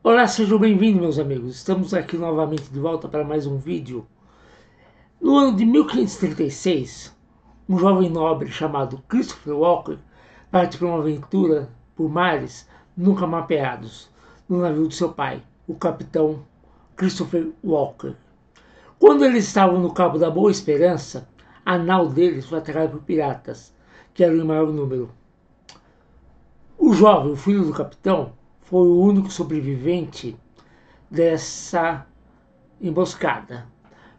Olá, sejam bem-vindos, meus amigos. Estamos aqui novamente de volta para mais um vídeo. No ano de 1536, um jovem nobre chamado Christopher Walker parte para uma aventura por mares nunca mapeados, no navio de seu pai, o capitão Christopher Walker. Quando eles estavam no Cabo da Boa Esperança, a nau deles foi atacada por piratas, que eram em maior número. O jovem, o filho do capitão, foi o único sobrevivente dessa emboscada.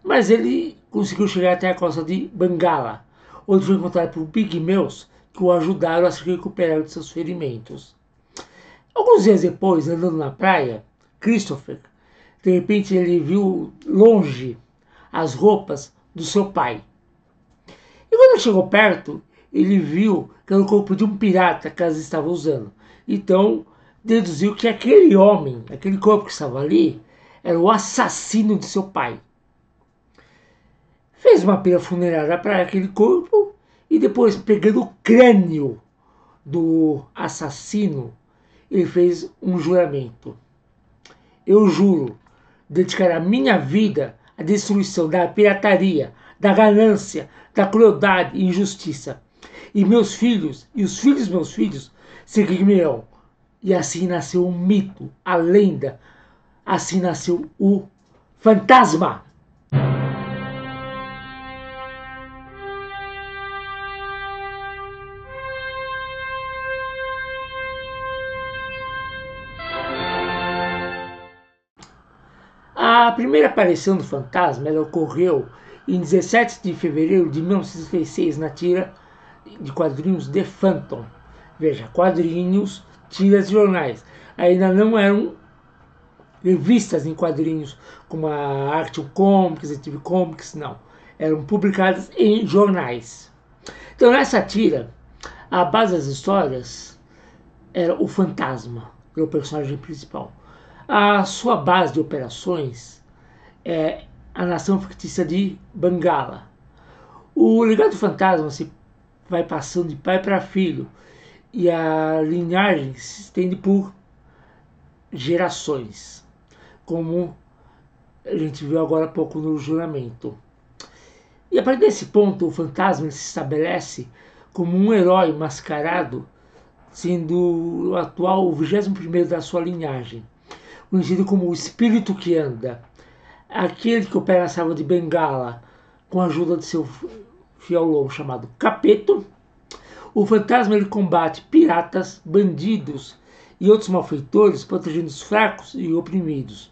Mas ele conseguiu chegar até a costa de Bengala, onde foi encontrado por pigmeus que o ajudaram a se recuperar de seus ferimentos. Alguns dias depois, andando na praia, Christopher, de repente ele viu longe as roupas do seu pai. E quando chegou perto, ele viu que era o corpo de um pirata que elas estavam usando. Então, deduziu que aquele homem, aquele corpo que estava ali, era o assassino de seu pai. Fez uma pira funerária para aquele corpo e depois, pegando o crânio do assassino, ele fez um juramento. Eu juro dedicar a minha vida à destruição da pirataria, da ganância, da crueldade e injustiça. E meus filhos, e os filhos dos meus filhos, seguirão. E assim nasceu um mito, a lenda. Assim nasceu o fantasma. A primeira aparição do fantasma ela ocorreu em 17 de fevereiro de 1936 na tira de quadrinhos The Phantom. Veja, quadrinhos, tiras de jornais. Ainda não eram revistas em quadrinhos como a Action Comics, a TV Comics, não. Eram publicadas em jornais. Então nessa tira, a base das histórias era o fantasma, que é o personagem principal. A sua base de operações é a nação fictícia de Bengala. O legado do fantasma se vai passando de pai para filho e a linhagem se estende por gerações, como a gente viu agora há pouco no juramento. E a partir desse ponto, o fantasma se estabelece como um herói mascarado, sendo o atual o 21º da sua linhagem, conhecido como o espírito que anda, aquele que opera a selva de Bengala com a ajuda de seu fiel lobo chamado Capeto. O fantasma ele combate piratas, bandidos e outros malfeitores, protegendo os fracos e oprimidos.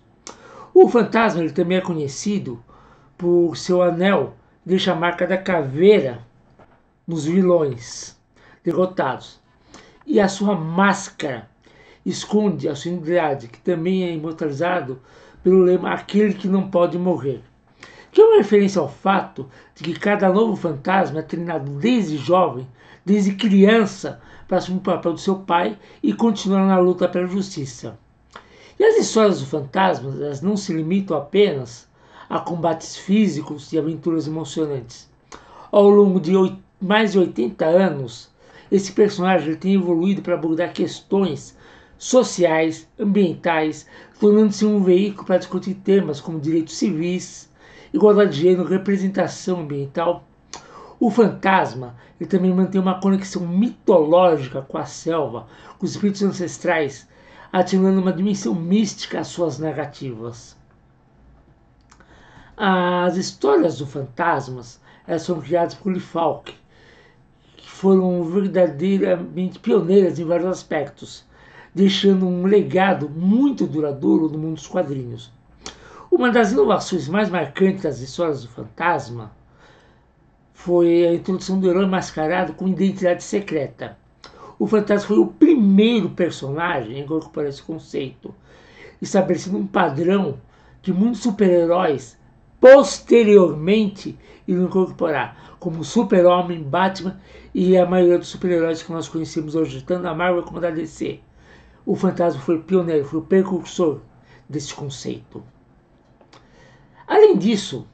O fantasma ele também é conhecido por seu anel que deixa a marca da caveira nos vilões derrotados. E a sua máscara esconde a sua identidade, que também é imortalizado pelo lema aquele que não pode morrer, que é uma referência ao fato de que cada novo fantasma é treinado desde jovem, desde criança, para assumir o papel do seu pai e continuar na luta pela justiça. E as histórias dos fantasmas elas não se limitam apenas a combates físicos e aventuras emocionantes. Ao longo de mais de 80 anos, esse personagem tem evoluído para abordar questões sociais, ambientais, tornando-se um veículo para discutir temas como direitos civis, igualdade de gênero, representação ambiental. O fantasma ele também mantém uma conexão mitológica com a selva, com os espíritos ancestrais, adicionando uma dimensão mística às suas narrativas. As histórias dos fantasmas elas foram criadas por Lee Falk, que foram verdadeiramente pioneiras em vários aspectos, deixando um legado muito duradouro no mundo dos quadrinhos. Uma das inovações mais marcantes das histórias do fantasma foi a introdução do herói mascarado com identidade secreta. O fantasma foi o primeiro personagem a incorporar esse conceito, estabelecendo um padrão que muitos super-heróis posteriormente iriam incorporar, como o Super-Homem, Batman e a maioria dos super-heróis que nós conhecemos hoje, tanto da Marvel como da DC. O fantasma foi o pioneiro, foi o precursor desse conceito. Além disso,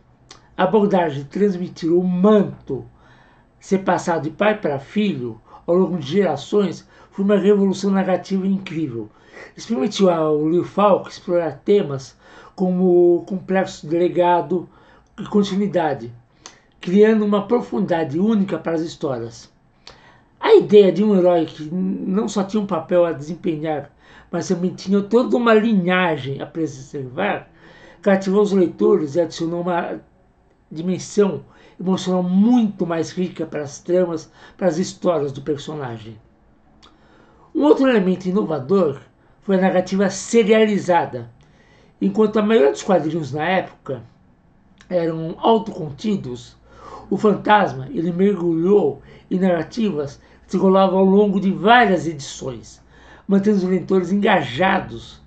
a abordagem de transmitir o manto ser passado de pai para filho ao longo de gerações foi uma revolução narrativa incrível. Isso permitiu ao Liu Falk explorar temas como o complexo de legado e continuidade, criando uma profundidade única para as histórias. A ideia de um herói que não só tinha um papel a desempenhar, mas também tinha toda uma linhagem a preservar, cativou os leitores e adicionou uma dimensão emocional muito mais rica para as tramas, para as histórias do personagem. Um outro elemento inovador foi a narrativa serializada. Enquanto a maioria dos quadrinhos na época eram autocontidos, o Fantasma ele mergulhou em narrativas que se rolavam ao longo de várias edições, mantendo os leitores engajados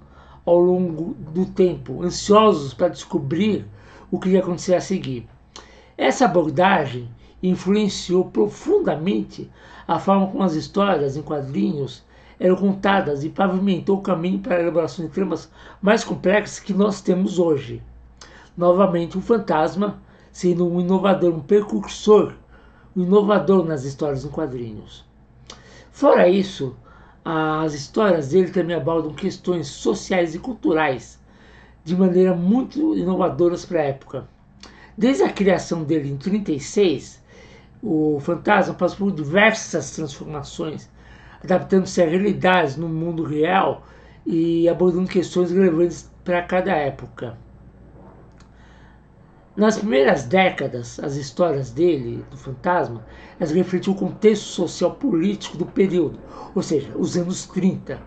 ao longo do tempo, ansiosos para descobrir o que ia acontecer a seguir. Essa abordagem influenciou profundamente a forma como as histórias em quadrinhos eram contadas e pavimentou o caminho para a elaboração de tramas mais complexas que nós temos hoje. Novamente, o Fantasma sendo um inovador, um precursor, um inovador nas histórias em quadrinhos. Fora isso, as histórias dele também abordam questões sociais e culturais de maneira muito inovadoras para a época. Desde a criação dele em 1936, o Fantasma passou por diversas transformações, adaptando-se a realidades no mundo real e abordando questões relevantes para cada época. Nas primeiras décadas, as histórias dele, do Fantasma, elas refletiam o contexto social político do período, ou seja, os anos 30,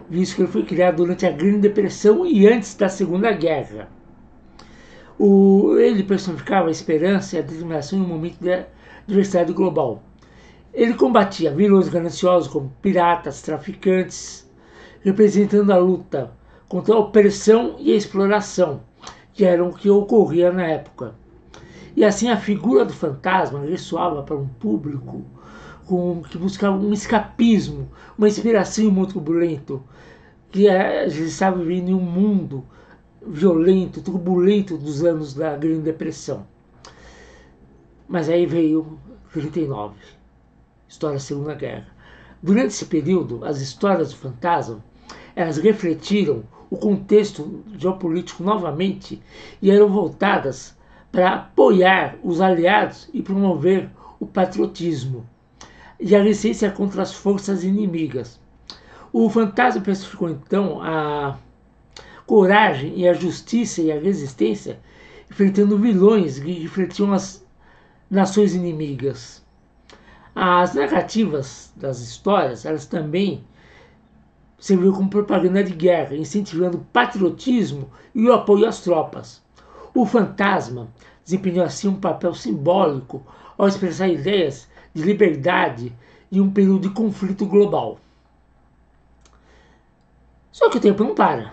visto que ele foi criado durante a Grande Depressão e antes da Segunda Guerra. Ele personificava a esperança e a determinação em um momento de adversidade global. Ele combatia vilões gananciosos como piratas, traficantes, representando a luta contra a opressão e a exploração, que era o que ocorria na época. E assim a figura do Fantasma ressoava para um público que buscava um escapismo, uma inspiração em um mundo turbulento, que estava vivendo em um mundo violento, turbulento dos anos da Grande Depressão. Mas aí veio 39, história da Segunda Guerra. Durante esse período, as histórias do Fantasma, elas refletiram o contexto geopolítico novamente e eram voltadas para apoiar os aliados e promover o patriotismo e a resistência contra as forças inimigas. O Fantasma personificou então a coragem e a justiça e a resistência, enfrentando vilões que refletiam as nações inimigas. As narrativas das histórias, elas também serviu como propaganda de guerra, incentivando o patriotismo e o apoio às tropas. O Fantasma desempenhou assim um papel simbólico ao expressar ideias de liberdade em um período de conflito global. Só que o tempo não para.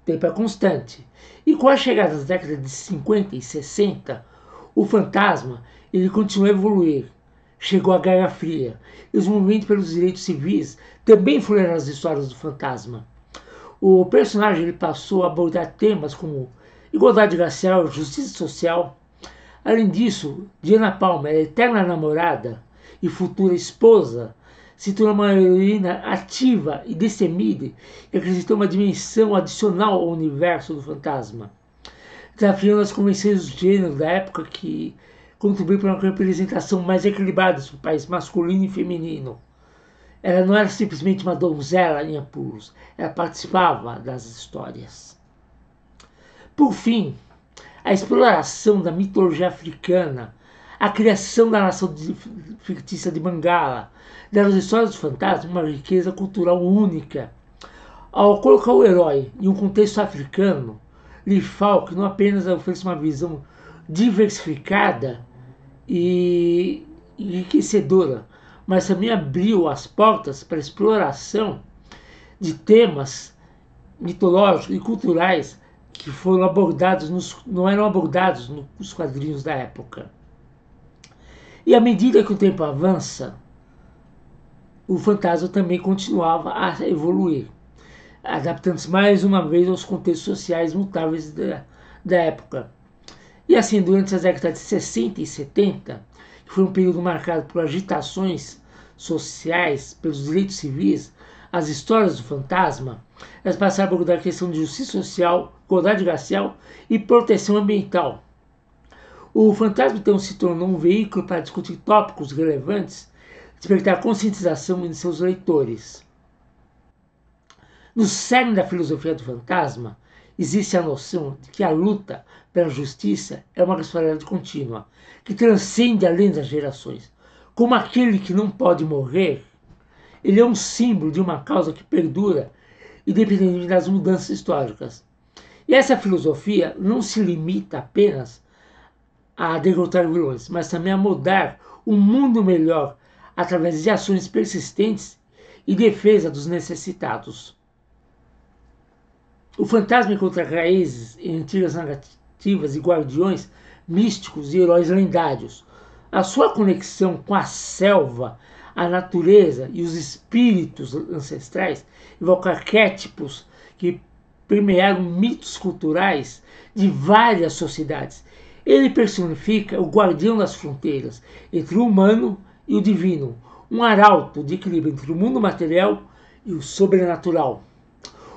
O tempo é constante. E com a chegada das décadas de 50 e 60, o Fantasma ele continuou a evoluir. Chegou a Guerra Fria e os movimentos pelos direitos civis também influíram as histórias do Fantasma. O personagem ele passou a abordar temas como igualdade racial, justiça social. Além disso, Diana Palmer, a eterna namorada e futura esposa, se tornou uma heroína ativa e destemida e acrescentou uma dimensão adicional ao universo do Fantasma, desafiando as convenções do gênero da época que contribuiu para uma representação mais equilibrada dos papéis masculino e feminino. Ela não era simplesmente uma donzela em apuros, ela participava das histórias. Por fim, a exploração da mitologia africana, a criação da nação fictícia de Mangala, deram às histórias dos fantasmas uma riqueza cultural única. Ao colocar o herói em um contexto africano, Liu Falk não apenas oferece uma visão diversificada e enriquecedora, mas também abriu as portas para a exploração de temas mitológicos e culturais que foram abordados não eram abordados nos quadrinhos da época. E à medida que o tempo avança, o Fantasma também continuava a evoluir, adaptando-se mais uma vez aos contextos sociais mutáveis da época. E assim, durante as décadas de 60 e 70, que foi um período marcado por agitações sociais, pelos direitos civis, as histórias do fantasma, elas passaram a abordar a questão de justiça social, igualdade racial e proteção ambiental. O fantasma então se tornou um veículo para discutir tópicos relevantes, despertar conscientização em seus leitores. No cerne da filosofia do fantasma, existe a noção de que a luta pela justiça é uma responsabilidade contínua, que transcende além das gerações. Como aquele que não pode morrer, ele é um símbolo de uma causa que perdura, independente das mudanças históricas. E essa filosofia não se limita apenas a derrotar vilões, mas também a mudar um mundo melhor através de ações persistentes e defesa dos necessitados. O fantasma encontra raízes em antigas narrativas e guardiões místicos e heróis lendários. A sua conexão com a selva, a natureza e os espíritos ancestrais evoca arquétipos que permearam mitos culturais de várias sociedades. Ele personifica o guardião das fronteiras entre o humano e o divino, um arauto de equilíbrio entre o mundo material e o sobrenatural.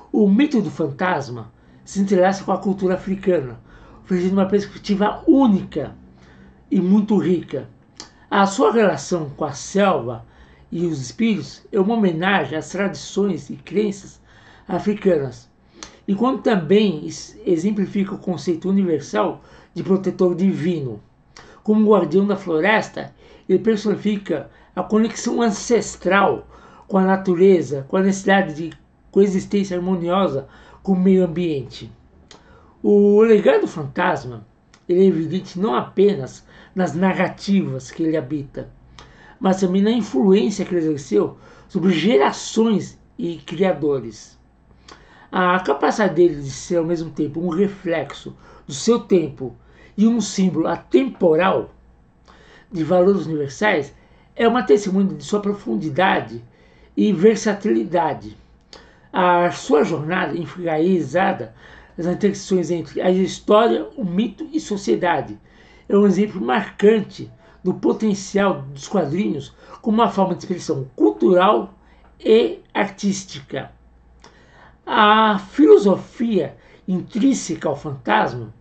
O mito do fantasma se entrelaça com a cultura africana, oferecendo uma perspectiva única e muito rica. A sua relação com a selva e os espíritos é uma homenagem às tradições e crenças africanas, enquanto também exemplifica o conceito universal de protetor divino. Como guardião da floresta, ele personifica a conexão ancestral com a natureza, com a necessidade de coexistência harmoniosa com o meio ambiente. O legado fantasma ele é evidente não apenas nas narrativas que ele habita, mas também na influência que ele exerceu sobre gerações e criadores. A capacidade dele de ser ao mesmo tempo um reflexo do seu tempo e um símbolo atemporal de valores universais é uma testemunha de sua profundidade e versatilidade. A sua jornada enraizada nas intersecções entre a história, o mito e sociedade é um exemplo marcante do potencial dos quadrinhos como uma forma de expressão cultural e artística. A filosofia intrínseca ao fantasma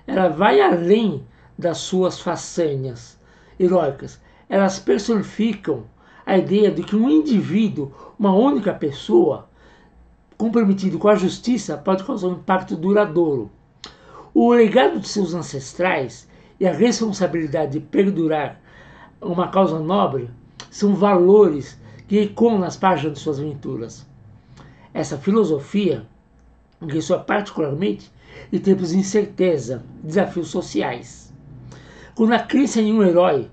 ela vai além das suas façanhas heróicas. Elas personificam a ideia de que um indivíduo, uma única pessoa, comprometido com a justiça, pode causar um impacto duradouro. O legado de seus ancestrais e a responsabilidade de perdurar uma causa nobre são valores que ecoam nas páginas de suas aventuras. Essa filosofia ressoa particularmente em tempos de incerteza, desafios sociais. Quando a crença em um herói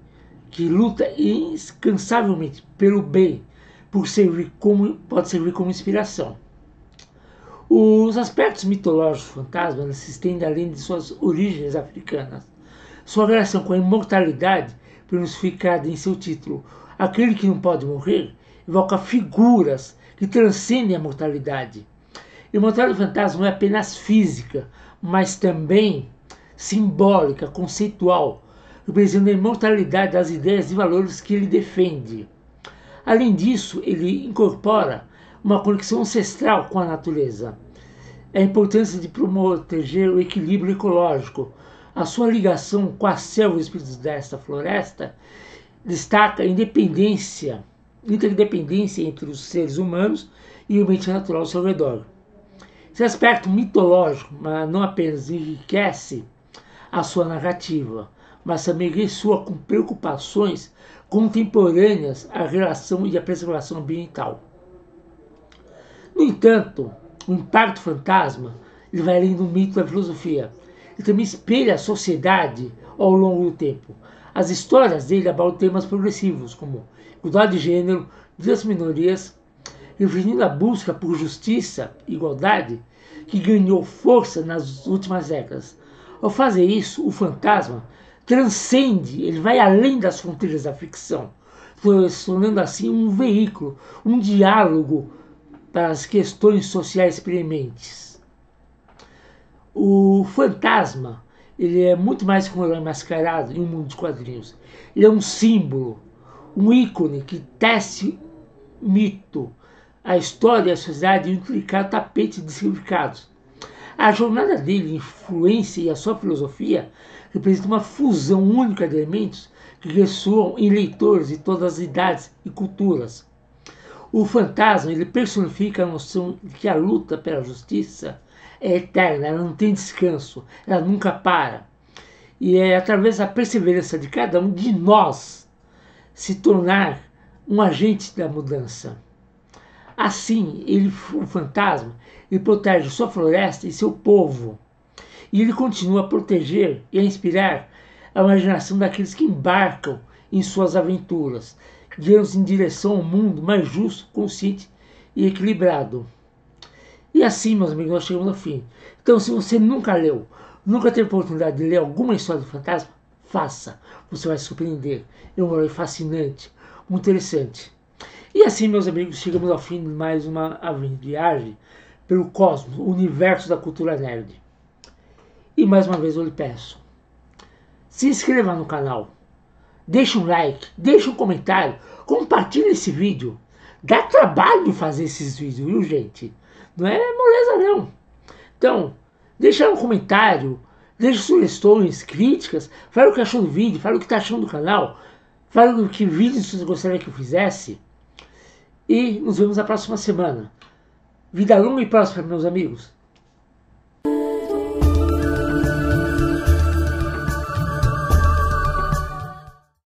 que luta incansavelmente pelo bem pode servir como inspiração. Os aspectos mitológicos do fantasma se estendem além de suas origens africanas. Sua relação com a imortalidade, personificada em seu título Aquele que não pode morrer, evoca figuras que transcendem a mortalidade. A imortalidade do fantasma não é apenas física, mas também simbólica, conceitual, representando a imortalidade das ideias e valores que ele defende. Além disso, ele incorpora uma conexão ancestral com a natureza. A importância de proteger o equilíbrio ecológico. A sua ligação com a selva e os espíritos desta floresta destaca a interdependência entre os seres humanos e o ambiente natural ao seu redor. Esse aspecto mitológico não apenas enriquece a sua narrativa, mas também ressoa com preocupações contemporâneas à relação e à preservação ambiental. No entanto, o impacto fantasma ele vai além do mito da filosofia. Ele também espelha a sociedade ao longo do tempo. As histórias dele abordam temas progressivos, como igualdade de gênero, das minorias, referindo a busca por justiça e igualdade que ganhou força nas últimas décadas. Ao fazer isso, o fantasma transcende, ele vai além das fronteiras da ficção, tornando assim um veículo, um diálogo para as questões sociais prementes. O fantasma ele é muito mais que um herói mascarado em um mundo de quadrinhos. Ele é um símbolo, um ícone que tece mito, a história e a sociedade e um intricado tapete de significados. A jornada dele, a influência e a sua filosofia representam uma fusão única de elementos que ressoam em leitores de todas as idades e culturas. O fantasma ele personifica a noção de que a luta pela justiça é eterna, ela não tem descanso, ela nunca para. E é através da perseverança de cada um de nós se tornar um agente da mudança. Assim, o fantasma, ele protege sua floresta e seu povo. E ele continua a proteger e a inspirar a imaginação daqueles que embarcam em suas aventuras, guiando-os em direção ao mundo mais justo, consciente e equilibrado. E assim, meus amigos, nós chegamos ao fim. Então, se você nunca leu, nunca teve oportunidade de ler alguma história do fantasma, faça. Você vai se surpreender. É um herói fascinante, muito interessante. E assim, meus amigos, chegamos ao fim de mais uma viagem pelo cosmos, o universo da cultura nerd. E mais uma vez eu lhe peço, se inscreva no canal, deixe um like, deixe um comentário, compartilhe esse vídeo. Dá trabalho de fazer esses vídeos, viu, gente? Não é moleza, não. Então, deixa um comentário, deixe sugestões, críticas, fale o que achou do vídeo, fale o que está achando do canal, fale o que vídeos você gostaria que eu fizesse. E nos vemos na próxima semana. Vida longa e próspera, meus amigos.